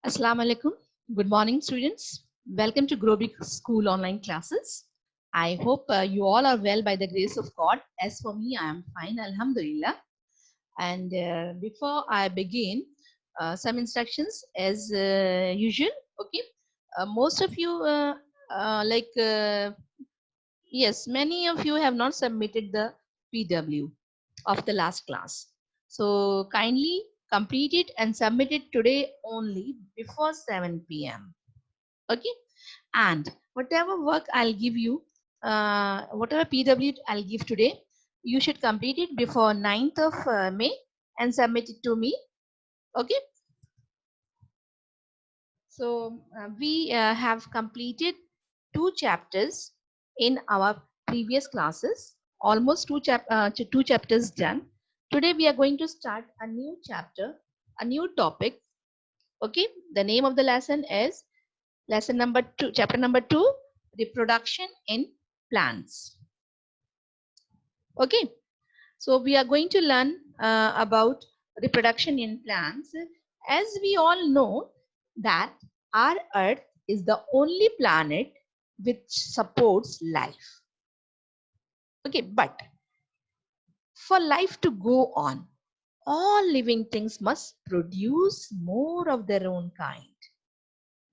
Assalamu alaikum. Good morning, students. Welcome to Grow Big School online classes. I hope you all are well by the grace of God. As for me, I am fine, Alhamdulillah. And before I begin, some instructions as usual. Okay, most of you, yes, many of you have not submitted the PW of the last class. So kindly complete it and submit it today only before 7 p.m. Okay, and whatever work I'll give you, whatever PW I'll give today, you should complete it before 9th of May and submit it to me. Okay, so we have completed 2 chapters in our previous classes, almost two chapters done. Today we are going to start a new chapter, a new topic. Okay, the name of the lesson is lesson number 2, chapter number 2, reproduction in plants. Okay, so we are going to learn about reproduction in plants. As we all know that our earth is the only planet which supports life. Okay, but for life to go on, all living things must produce more of their own kind.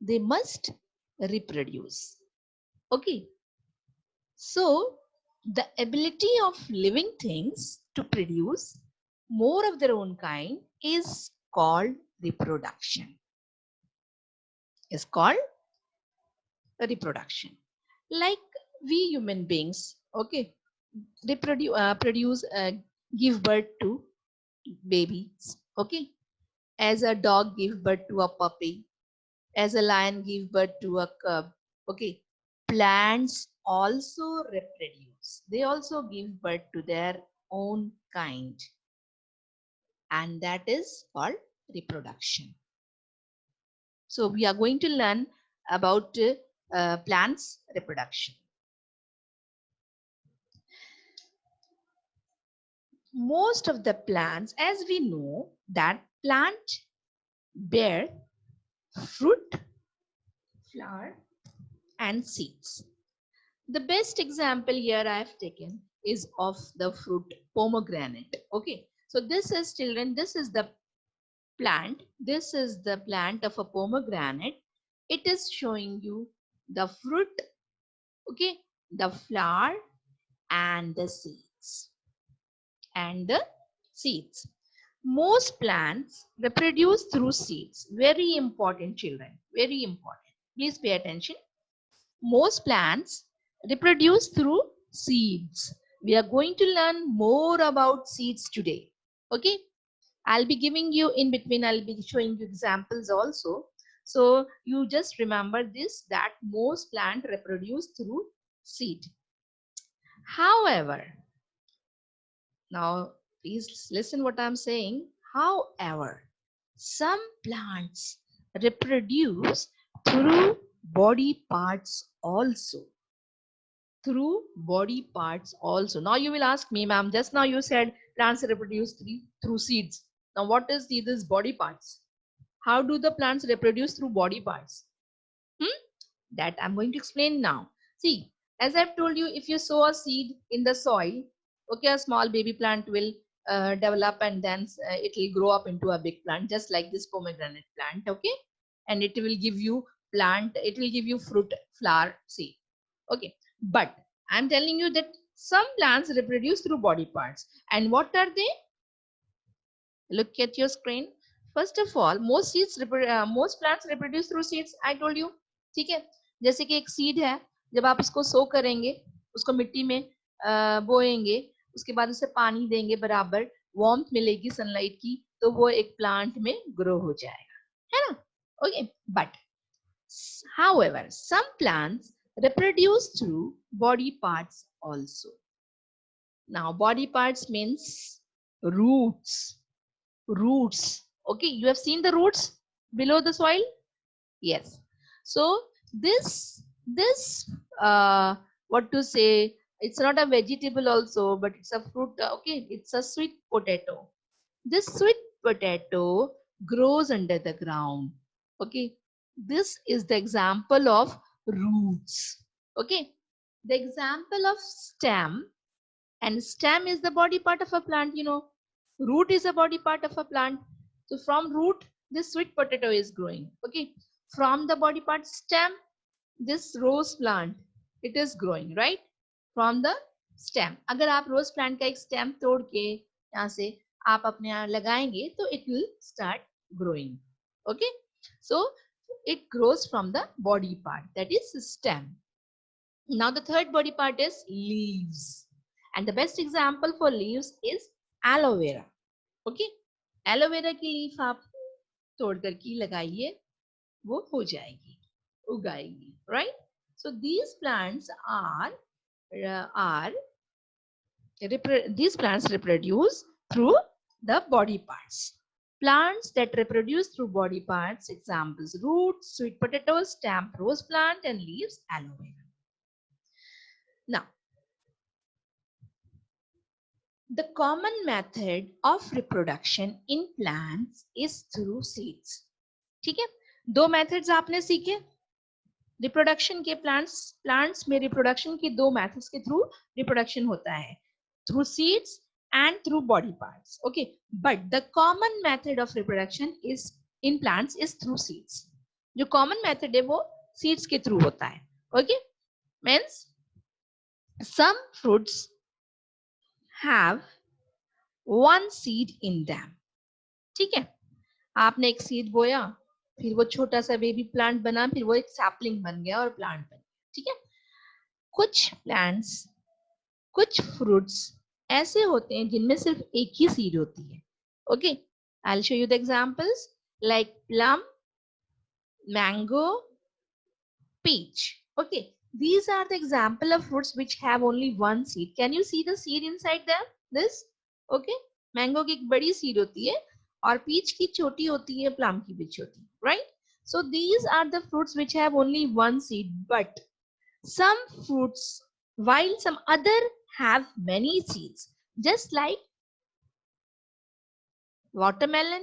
They must reproduce. Okay, so the ability of living things to produce more of their own kind is called reproduction. Is called reproduction. Like we human beings, okay, give birth to babies, okay. As a dog give birth to a puppy, as a lion give birth to a cub, okay. Plants also reproduce. They also give birth to their own kind, and that is called reproduction. So we are going to learn about plants reproduction. Most of the plants, as we know, that plant bear fruit, flower, and seeds. The best example here I have taken is of the fruit pomegranate. Okay, so this is, children, this is the plant. This is the plant of a pomegranate. It is showing you the fruit, okay, the flower, and the seeds. And the seeds. Most plants reproduce through seeds. Very important, children. Very important. Please pay attention. Most plants reproduce through seeds. We are going to learn more about seeds today. Okay. I'll be giving you in between, I'll be showing you examples also. So you just remember this, that most plants reproduce through seed. However, now please listen what I'm saying. However, some plants reproduce through body parts also. Through body parts also. Now you will ask me, ma'am, just now you said plants reproduce through seeds. Now what is these body parts? How do the plants reproduce through body parts? That I'm going to explain now. See, as I've told you, if you sow a seed in the soil, okay, a small baby plant will develop, and then it will grow up into a big plant, just like this pomegranate plant, okay? And it will give you it will give you fruit, flower, seed, okay? But I'm telling you that some plants reproduce through body parts. And what are they? Look at your screen. First of all, most plants reproduce through seeds. I told you, ठीक है? जैसे कि एक seed है, जब आप इसको सो करेंगे, उसको मिट्टी में बोएंगे, उसके बाद उसे पानी देंगे बराबर, वार्मथ मिलेगी सनलाइट की, तो वो एक प्लांट में ग्रो हो जाएगा, है ना? Okay, but however, some plants reproduce through body parts also. Now, body parts means roots. Roots. Okay, you have seen the roots below the soil? Yes. So this what to say, it's not a vegetable also, but it's a fruit. Okay, it's a sweet potato. This sweet potato grows under the ground. Okay, this is the example of roots. Okay, the example of stem, and stem is the body part of a plant, you know. Root is a body part of a plant. So from root, this sweet potato is growing. Okay, from the body part stem, this rose plant, it is growing, right? From the stem. अगर आप rose plant का एक stem तोड़ के यहाँ से आप अपने यहाँ लगाएंगे तो it will start growing. Okay, so it grows from the body part, that is stem. Now the third body part is leaves, and the best example for leaves is aloe vera. Okay, aloe vera की leaf आप तोड़ करके लगाइए, वो हो जाएगी, उगाएगी, right? So these plants are these plants reproduce through the body parts. Plants that reproduce through body parts, examples: roots, sweet potatoes, stem, rose plant, and leaves, aloe vera. Now, the common method of reproduction in plants is through seeds. ठीक है, दो methods आपने सीखे reproduction के. Plants में reproduction के दो methods के थ्रू रिप्रोडक्शन होता है, through seeds and through body parts. Okay, but the common method of reproduction is in plants is through seeds. जो common method है वो seeds के through होता है. Okay, means some fruits have one seed in them. ठीक है, आपने एक सीड बोया, फिर वो छोटा सा बेबी प्लांट बना, फिर वो एक सैपलिंग बन गया और प्लांट बन गया. ठीक है, कुछ प्लांट्स, कुछ फ्रूट्स ऐसे होते हैं जिनमें सिर्फ एक ही सीड होती है. Okay, I will show you the examples like plum, mango, peach. Okay, these are the example of fruits which have only one seed. Can you see the seed inside them? This, okay, mango की एक बड़ी seed होती है और peach की छोटी होती है, plum की भी छोटी, right? So these are the fruits which have only one seed. But some fruits, while some other have many seeds, just like watermelon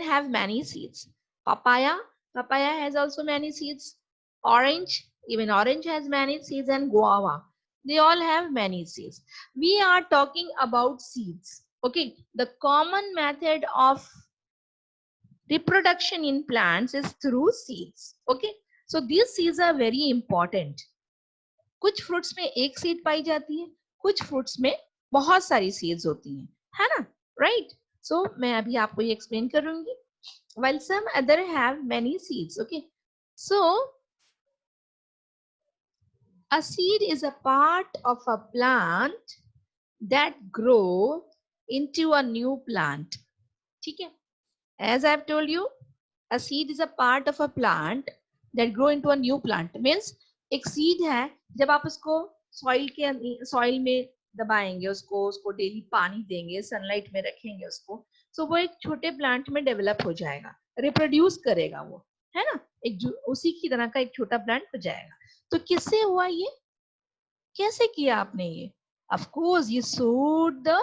have many seeds. Papaya has also many seeds. Orange, even orange has many seeds, and guava, they all have many seeds. We are talking about seeds. Okay, the common method of reproduction in plants is through seeds. Okay, so these seeds are very important. कुछ fruits में एक seed पाई जाती है, कुछ fruits में बहुत सारी seeds होती हैं, है ना, राइट? सो मैं अभी आपको ये एक्सप्लेन करूंगी. While some other have many seeds. Okay, so a seed is a part of a plant that grow into a new plant. ठीक है, as I've told you, a seed is a part of a plant that grow into a new plant. Means एक seed है, जब आप उसको soil में दबाएंगे, उसको डेली पानी देंगे, सनलाइट में रखेंगे उसको, तो वो एक छोटे प्लांट में डेवलप हो जाएगा, रिप्रोड्यूस करेगा वो, है ना, एक उसी की तरह का एक छोटा प्लांट हो जाएगा. तो किससे हुआ ये, कैसे किया आपने ये? Of course, you sowed the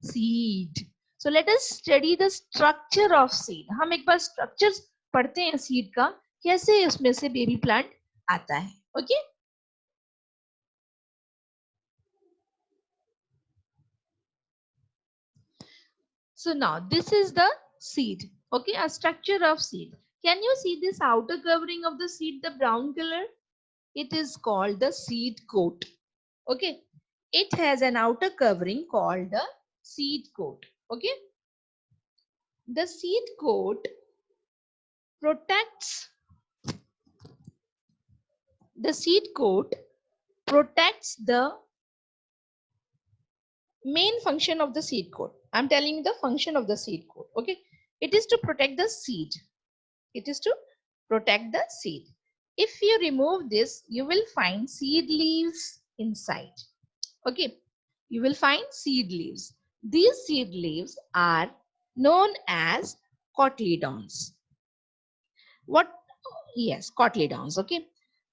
seed. So let us study the structure of seed. हम एक बार structures पढ़ते हैं seed का, कैसे उसमें से बेबी प्लांट आता है. Okay? So now this is the seed. Okay, a structure of seed. Can you see this outer covering of the seed, the brown color? It is called the seed coat. Okay, it has an outer covering called the seed coat. Okay, the seed coat protects the main function of the seed coat. I'm telling you the function of the seed coat. Okay, it is to protect the seed. It is to protect the seed. If you remove this, you will find seed leaves inside. Okay, you will find seed leaves. These seed leaves are known as cotyledons. What? Yes, cotyledons. Okay,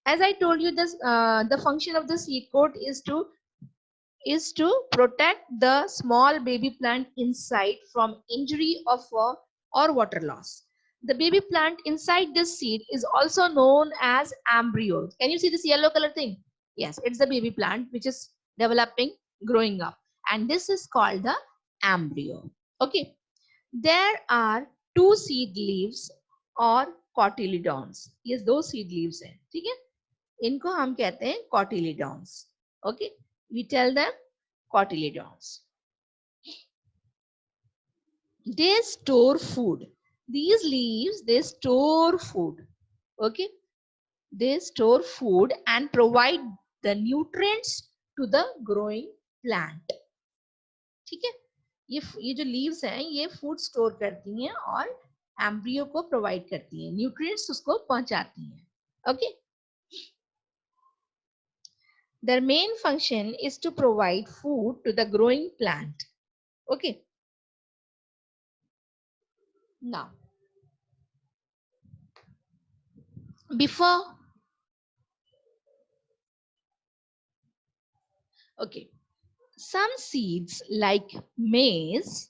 as I told you, this the function of the seed coat is to protect the small baby plant inside from injury or water loss. The baby plant inside this seed is also known as embryo. Can you see this yellow color thing? Yes, it's the baby plant which is developing, growing up. And this is called the embryo. Okay. There are two seed leaves or cotyledons. Yes, दो seed leaves हैं. ठीक है? इनको हम कहते हैं cotyledons. Okay. We tell them cotyledons. They store food. These leaves, they store food. Okay. They store food and provide the nutrients to the growing plant. ठीक है, ये जो लीव्स हैं ये फूड स्टोर करती हैं और एम्ब्रियो को प्रोवाइड करती हैं, न्यूट्रिएंट्स उसको पहुंचाती हैं. Okay. Their main function is to provide food to the growing plant. Okay. Now, before, okay, some seeds like maize,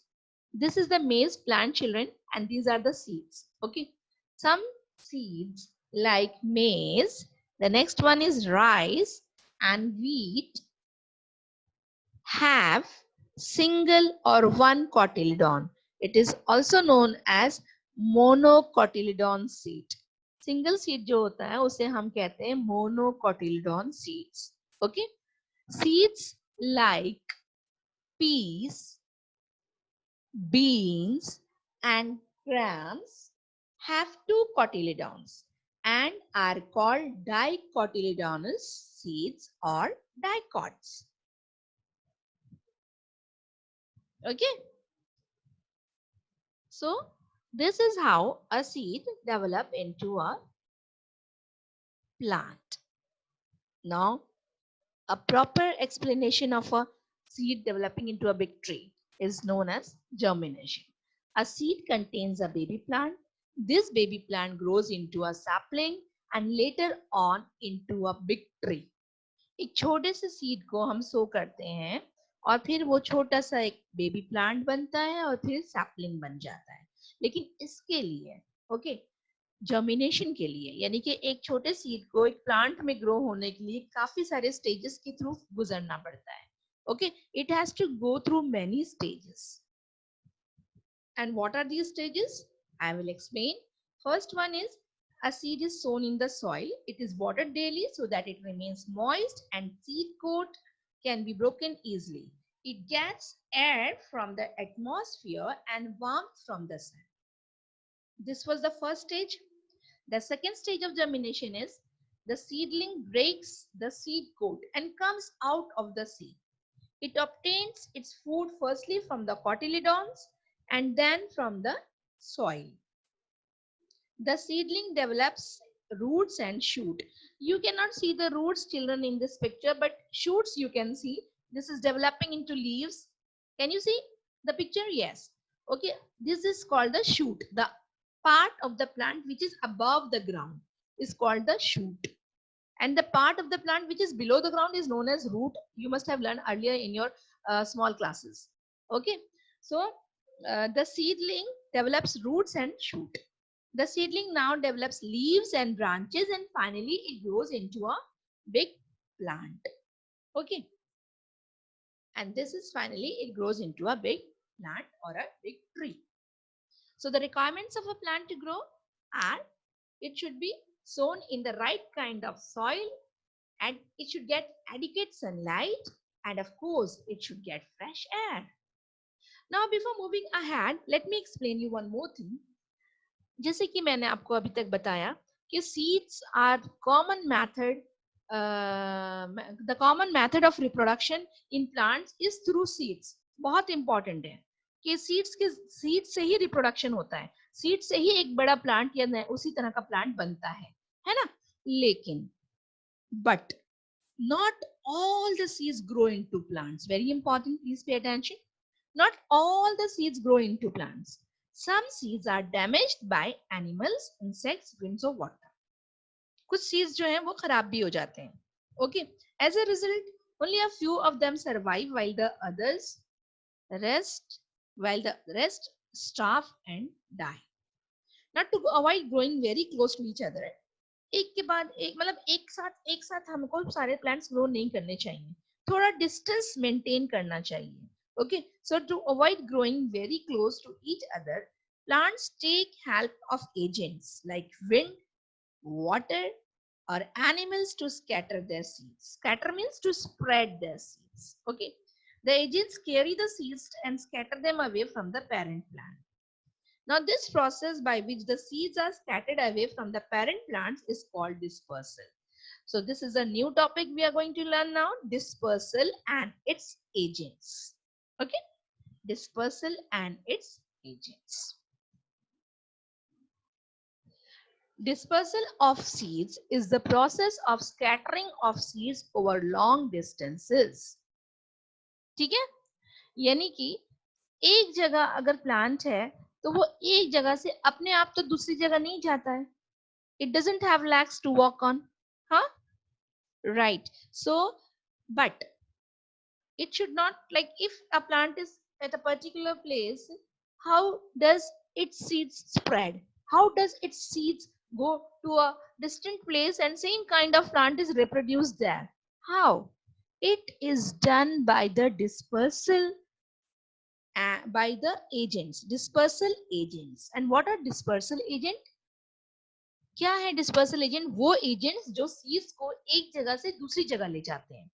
this is the maize plant, children, and these are the seeds. Okay. Some seeds like maize, the next one is rice and wheat, have single or one cotyledon. It is also known as monocotyledon seed. Single seed जो होता है उसे हम कहते हैं monocotyledon seeds. Okay. Seeds like peas, beans and grams have two cotyledons and are called dicotyledonous seeds or dicots. Okay. So this is how a seed develop into a plant. Now, a proper explanation of a seed developing into a big tree is known as germination. A seed contains a baby plant. This baby plant grows into a sapling and later on into a big tree. एक छोटे से seed को हम सो करते हैं और फिर वो छोटा सा एक बेबी प्लांट बनता है और फिर सैपलिंग बन जाता है. लेकिन इसके लिए ओके जर्मिनेशन के लिए यानी कि एक छोटे सीड को एक प्लांट में ग्रो होने के लिए काफी सारे स्टेजेस के थ्रू गुजरना पड़ता है. Okay, it has to go through many stages. And what are these stages? I will explain. First one is a seed is sown in the soil. It is watered daily so that it remains moist and seed coat can be broken easily. It gets air from the atmosphere and warmth from the sun. This was the first stage. The second stage of germination is the seedling breaks the seed coat and comes out of the seed. It obtains its food firstly from the cotyledons and then from the soil. The seedling develops roots and shoot. You cannot see the roots, children, in this picture, but shoots you can see. This is developing into leaves. Can you see the picture? Yes. Okay, this is called the shoot. The part of the plant which is above the ground is called the shoot. And the part of the plant which is below the ground is known as root. You must have learned earlier in your small classes. Okay, so the seedling develops roots and shoot. The seedling now develops leaves and branches and finally it grows into a big plant. Okay. And this is finally it grows into a big plant or a big tree. So the requirements of a plant to grow are it should be sown in the right kind of soil and it should get adequate sunlight and of course it should get fresh air. Now before moving ahead, let me explain you one more thing. जैसे कि मैंने आपको अभी तक बताया कि seeds are common method, the common method of reproduction in plants is through seeds. बहुत important है कि सीड से ही रिप्रोडक्शन होता है, सीड से ही एक बड़ा प्लांट या उसी तरह का प्लांट बनता है ना. लेकिन but not all the seeds grow into plants. Very important, please pay attention. Not all the seeds grow into plants. Some seeds are damaged by animals, insects, winds or water. कुछ seeds जो हैं वो खराब भी हो जाते हैं. Okay. As a result, only a few of them survive while the rest starve and die. not to avoid growing very close to each other. एक के बाद एक मतलब एक साथ हमको सारे प्लांट्स ग्रो नहीं करने चाहिए, थोड़ा डिस्टेंस मेंटेन करना चाहिए. Okay, so to avoid growing very close to each other, plants take help of agents like wind, water, or animals to scatter their seeds. Scatter means to spread their seeds. Okay, the agents carry the seeds and scatter them away from the parent plant. Now, this process by which the seeds are scattered away from the parent plants is called dispersal. So, this is a new topic we are going to learn now, dispersal and its agents. Okay, dispersal and its agents. Dispersal of seeds is the process of scattering of seeds over long distances. ठीक है, यानी कि एक जगह अगर plant है तो वो एक जगह से अपने आप तो दूसरी जगह नहीं जाता है. It doesn't have legs to walk on. Huh? Right. So, but it should not, like if a plant is at a particular place, how does its seeds spread? How does its seeds go to a distant place and same kind of plant is reproduced there? How? It is done by the dispersal, by the agents, dispersal agents. And what are dispersal agent? क्या है dispersal agent? वो agents जो seeds को एक जगह से दूसरी जगह ले जाते हैं.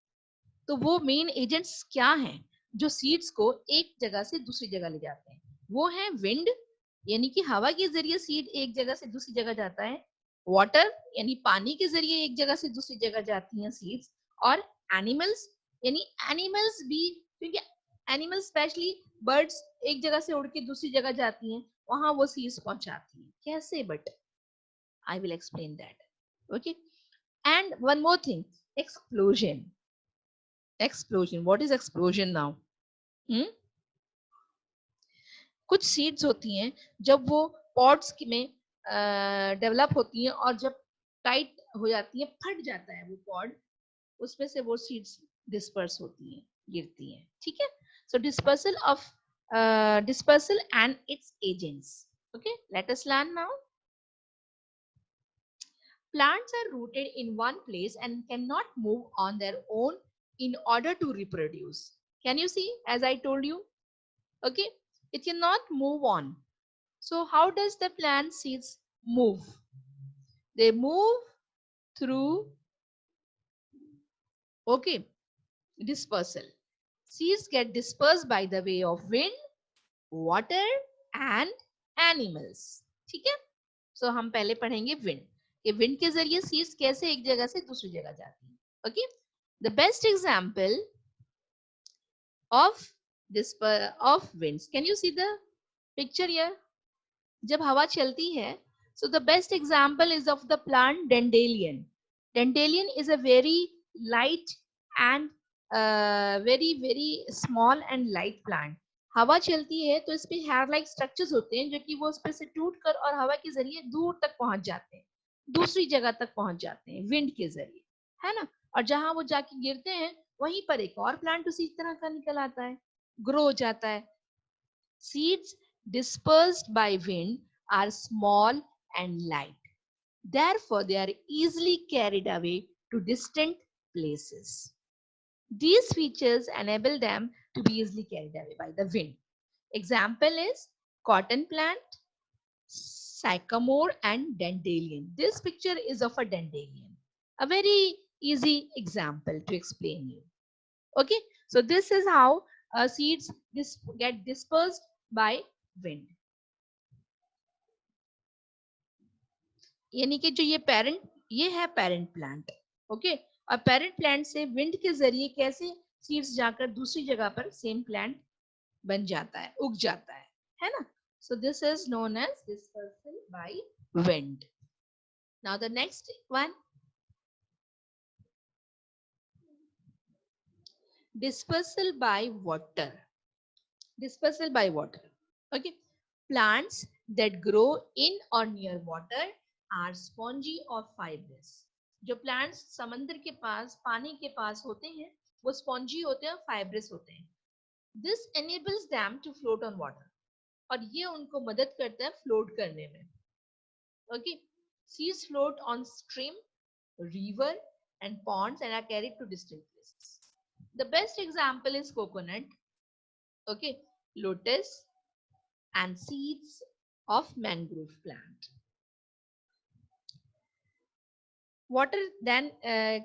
तो वो मेन एजेंट्स क्या हैं जो सीड्स को एक जगह से दूसरी जगह ले जाते हैं? वो है विंड, यानी कि हवा के जरिए सीड एक जगह से दूसरी जगह जाता है. वाटर, यानी पानी के जरिए एक जगह से दूसरी जगह जाती हैं सीड्स. और एनिमल्स, यानी एनिमल्स भी, क्योंकि एनिमल्स स्पेशली बर्ड्स एक जगह से उड़ के दूसरी जगह जाती हैं, वहां वो सीड्स पहुंचाती हैं. कैसे? But I will explain that. Okay. And one more thing, explosion. Explosion. What is explosion now? कुछ सीड्स होती हैं जब वो पॉट्स में डेवलप होती हैं और जब टाइट हो जाती हैं, फट जाता है वो पॉड, उसमें से वो सीड्स डिस्पर्स होती हैं, गिरती हैं. ठीक है. So dispersal and its agents. Okay, let us learn now. Plants are rooted in one place and cannot move on their own in order to reproduce. Can you see? As I told you, okay, it cannot move on. So how does the plant seeds move? They move through, okay, dispersal. Seeds get dispersed by the way of wind, water and animals. ठीक है. So हम पहले पढ़ेंगे wind. कि wind के जरिए seeds कैसे एक जगह से दूसरी जगह जाती है. Okay, the best example of winds, can you see the picture here? जब हवा चलती है, so the best example is of the plant dandelion. Dandelion is a very light and very small and light plant. हवा चलती है तो इस पे हेयर लाइक स्ट्रक्चर्स होते हैं जो कि वो उस पे से टूट कर और हवा के जरिए दूर तक पहुंच जाते हैं, दूसरी जगह तक पहुंच जाते हैं विंड के जरिए, है ना. और जहां वो जाके गिरते हैं वहीं पर एक और प्लांट उसी तरह का निकल आता है, ग्रो हो जाता है. Seeds dispersed by wind are small and light. Therefore, they are easily carried away to distant places. These features enable them to be easily carried away by the wind. Example is cotton plant, sycamore and dandelion. This picture is of a dandelion. A very easy example to explain you. Okay, so this is how seeds get dispersed by wind. यानी कि जो ये है parent plant. Okay, और parent plant से wind के जरिए कैसे सीड्स जाकर दूसरी जगह पर सेम प्लांट बन जाता है, उग जाता है ना. So this is known as dispersal by wind. Now the next one, dispersal by water. Dispersal by water. Okay, plants that grow in or near water are spongy or fibrous. जो plants समंदर के पास, पानी के पास होते हैं, वो spongy होते हैं और फाइब्रस होते हैं. This enables them to float on water. और ये उनको मदद करता है फ्लोट करने में. Okay, seeds float on stream, river, and ponds and are carried to distant places. The best example is coconut, okay, lotus, and seeds of mangrove plant. Water then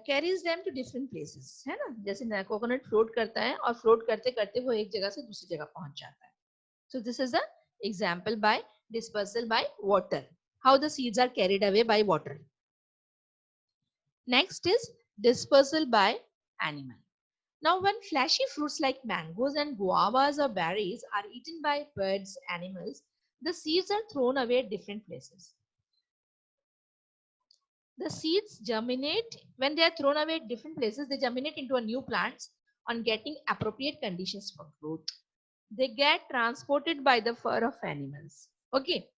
carries them to different places, है ना, जैसे coconut float करता है और float करते करते वो एक जगह से दूसरी जगह पहुंच जाता है. So this is an example by dispersal by water, how the seeds are carried away by water. Next is dispersal by animal. Now, when fleshy fruits like mangoes and guavas or berries are eaten by birds, animals, the seeds are thrown away at different places. The seeds germinate when they are thrown away at different places. They germinate into a new plants on getting appropriate conditions for growth. They get transported by the fur of animals. Okay,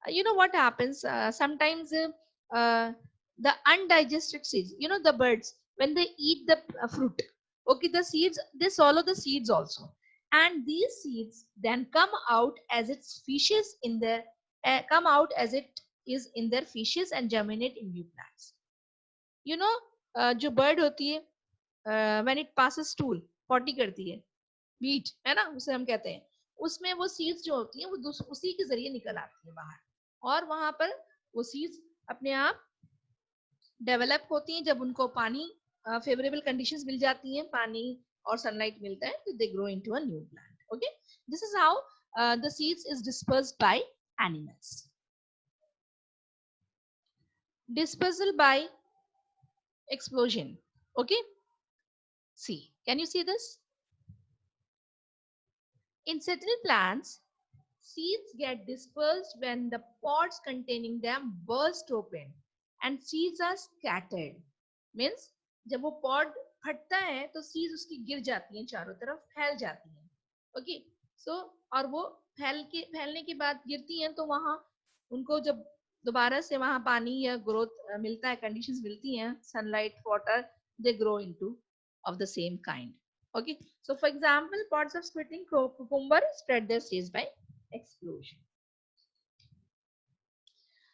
you know what happens? Sometimes the undigested seeds, you know, the birds when they eat the fruit, okay, the seeds they swallow the seeds also, and these seeds then come out as its fishes in their come out as it is in their fishes and germinate in new plants. You know, जो bird होती है when it passes stool, potty करती है, meet है ना, उसे हम कहते हैं, उसमें वो सीड्स जो होती हैं वो उसी के जरिए निकल आती है बाहर, और वहां पर वो सीड्स अपने आप डेवलप होती हैं जब उनको पानी फेवरेबल कंडीशंस मिल जाती हैं, पानी और सनलाइट मिलता है, तो they grow into a new plant. Okay, this is how the seeds is dispersed by animals. Dispersal by explosion. Okay, see, can you see this? In certain plants, seeds get dispersed when the pods containing them burst open and seeds are scattered. Means जब वो pod फटता है तो seeds उसकी गिर जाती हैं, चारों तरफ फैल जाती हैं. Okay, so और वो फैलने के बाद गिरती हैं तो वहां उनको जब दोबारा से वहां पानी या ग्रोथ मिलता है, कंडीशंस मिलती हैं, sunlight, water, they grow into of the same kind. Okay, so for example, pods of splitting cucumber spread their seeds by explosion.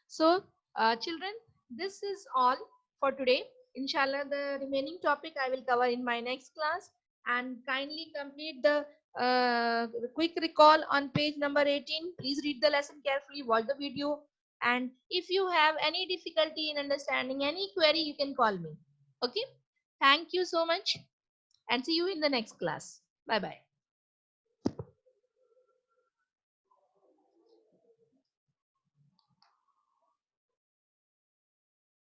So children, this is all for today. Inshallah, the remaining topic I will cover in my next class, and kindly complete the quick recall on page number 18. Please read the lesson carefully, watch the video, and if you have any difficulty in understanding any query, you can call me. Okay, thank you so much and see you in the next class. Bye bye.